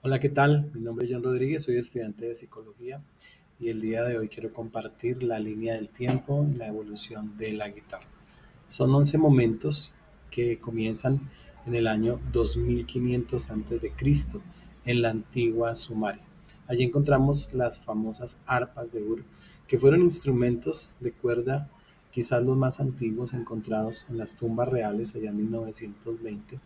Hola, ¿qué tal? Mi nombre es John Rodríguez, soy estudiante de psicología y el día de hoy quiero compartir la línea del tiempo y la evolución de la guitarra. Son 11 momentos que comienzan en el año 2500 a.C. en la antigua Sumaria. Allí encontramos las famosas arpas de Ur, que fueron instrumentos de cuerda quizás los más antiguos encontrados en las tumbas reales allá en 1920.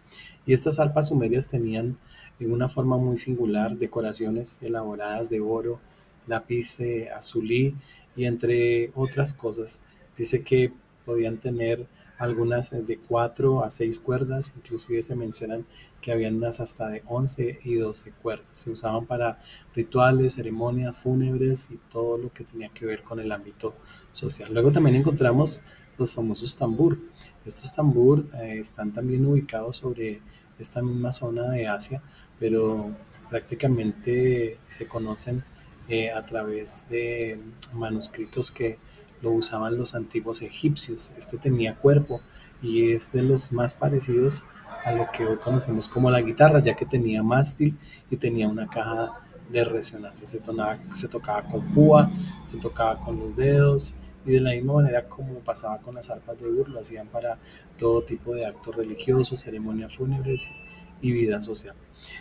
Y estas arpas sumerias tenían en una forma muy singular decoraciones elaboradas de oro, lápiz azulí y entre otras cosas. Dice que podían tener algunas de 4 a 6 cuerdas, inclusive se mencionan que habían unas hasta de 11 y 12 cuerdas. Se usaban para rituales, ceremonias fúnebres y todo lo que tenía que ver con el ámbito social. Luego también encontramos los famosos tambur. Estos tambur están también ubicados sobre esta misma zona de Asia, pero prácticamente se conocen a través de manuscritos que lo usaban los antiguos egipcios. Este tenía cuerpo y es de los más parecidos a lo que hoy conocemos como la guitarra, ya que tenía mástil y tenía una caja de resonancia. Se tocaba con púa, se tocaba con los dedos y de la misma manera como pasaba con las arpas de Ur, lo hacían para todo tipo de actos religiosos, ceremonias fúnebres y vida social.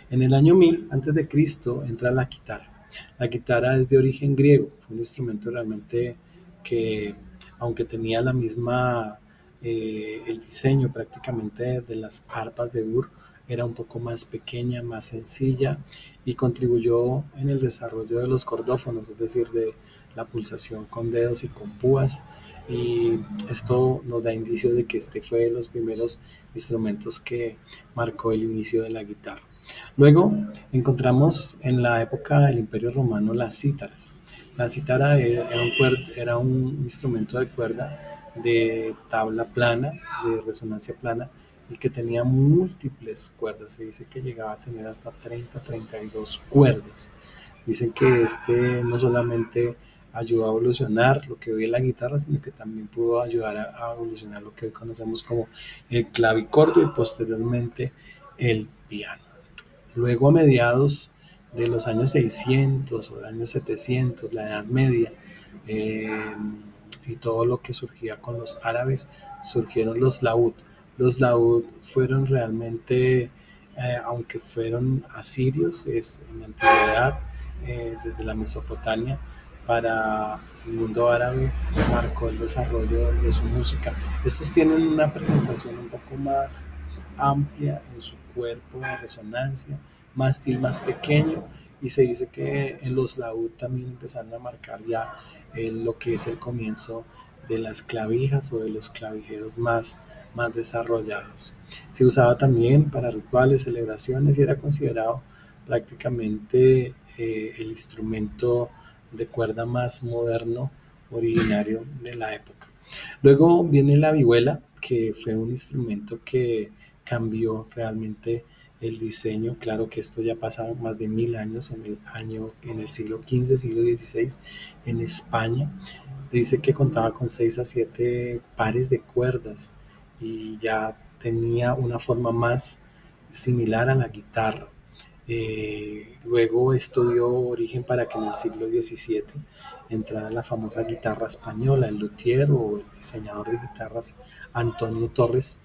En el año 1000 antes de Cristo entra la guitarra. La guitarra es de origen griego, fue un instrumento realmente que, aunque tenía la misma, el diseño prácticamente de las arpas de Ur, era un poco más pequeña, más sencilla y contribuyó en el desarrollo de los cordófonos, es decir, de la pulsación con dedos y con púas. Y esto nos da indicio de que este fue de los primeros instrumentos que marcó el inicio de la guitarra. Luego encontramos en la época del Imperio Romano las cítaras. La cítara era un instrumento de cuerda de tabla plana, de resonancia plana, y que tenía múltiples cuerdas. Se dice que llegaba a tener hasta 32 cuerdas. Dicen que este no solamente ayudó a evolucionar lo que hoy es la guitarra, sino que también pudo ayudar a evolucionar lo que hoy conocemos como el clavicordio y posteriormente el piano. Luego, a mediados de los años 600 o de años 700, la Edad Media, eh, y todo lo que surgía con los árabes, surgieron los laúd. Los laúd fueron realmente, aunque fueron asirios, es en la antigüedad, desde la Mesopotamia, para el mundo árabe marcó el desarrollo de su música. Estos tienen una presentación un poco más amplia en su cuerpo de resonancia, mástil más pequeño, y se dice que en los laúd también empezaron a marcar ya lo que es el comienzo de las clavijas o de los clavijeros más desarrollados. Se usaba también para rituales, celebraciones y era considerado prácticamente el instrumento de cuerda más moderno originario de la época. Luego viene la vihuela, que fue un instrumento que cambió realmente el diseño. Claro que esto ya pasa más de 1000 años, en el siglo XV, siglo XVI, en España. Dice que contaba con 6 a 7 pares de cuerdas y ya tenía una forma más similar a la guitarra. Luego esto dio origen para que en el siglo XVII entrara la famosa guitarra española. El luthier o el diseñador de guitarras Antonio Torres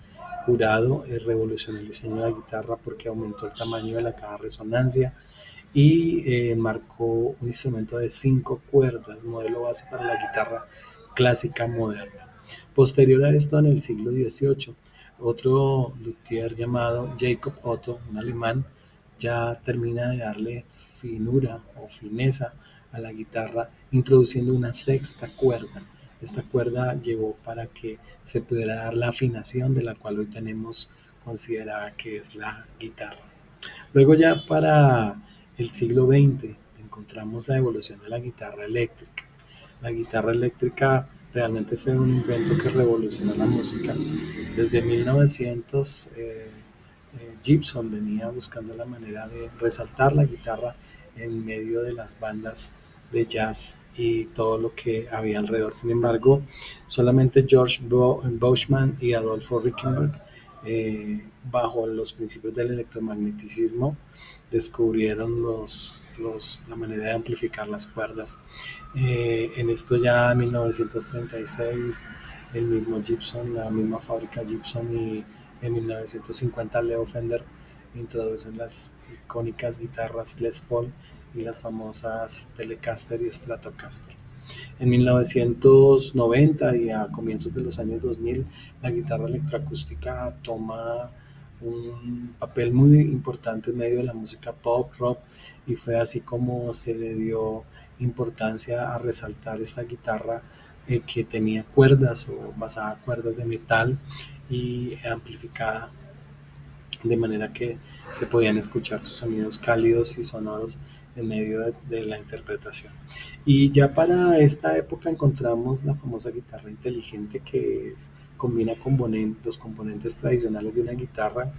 Jurado revolucionó el diseño de la guitarra porque aumentó el tamaño de la caja de resonancia y marcó un instrumento de 5 cuerdas, modelo base para la guitarra clásica moderna. Posterior a esto, en el siglo XVIII, otro luthier llamado Jacob Otto, un alemán, ya termina de darle finura o fineza a la guitarra, introduciendo una sexta cuerda. Esta cuerda llevó para que se pudiera dar la afinación de la cual hoy tenemos considerada que es la guitarra. Luego ya para el siglo XX encontramos la evolución de la guitarra eléctrica. La guitarra eléctrica realmente fue un invento que revolucionó la música. Desde 1900 Gibson venía buscando la manera de resaltar la guitarra en medio de las bandas de jazz y todo lo que había alrededor. Sin embargo, solamente George Bauchman y Adolfo Rickenberg, bajo los principios del electromagneticismo, descubrieron la manera de amplificar las cuerdas. En esto ya en 1936, el mismo Gibson, la misma fábrica Gibson, y en 1950 Leo Fender introducen las icónicas guitarras Les Paul y las famosas Telecaster y Stratocaster. En 1990 y a comienzos de los años 2000, la guitarra electroacústica toma un papel muy importante en medio de la música pop, rock, y fue así como se le dio importancia a resaltar esta guitarra que tenía cuerdas o basada en cuerdas de metal y amplificada de manera que se podían escuchar sus sonidos cálidos y sonoros en medio de la interpretación. Y ya para esta época encontramos la famosa guitarra inteligente combina los componentes tradicionales de una guitarra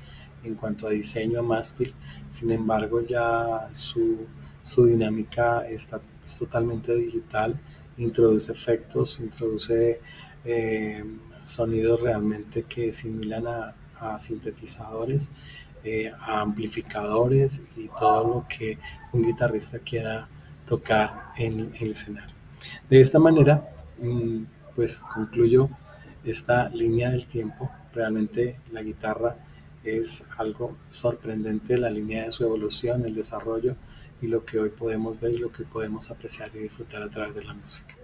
en cuanto a diseño, a mástil. Sin embargo, ya su dinámica es totalmente digital, introduce efectos, introduce eh, sonidos realmente que similan a sintetizadores, a amplificadores y todo lo que un guitarrista quiera tocar en el escenario. De esta manera, pues concluyo esta línea del tiempo. Realmente la guitarra es algo sorprendente, la línea de su evolución, el desarrollo y lo que hoy podemos ver y lo que podemos apreciar y disfrutar a través de la música.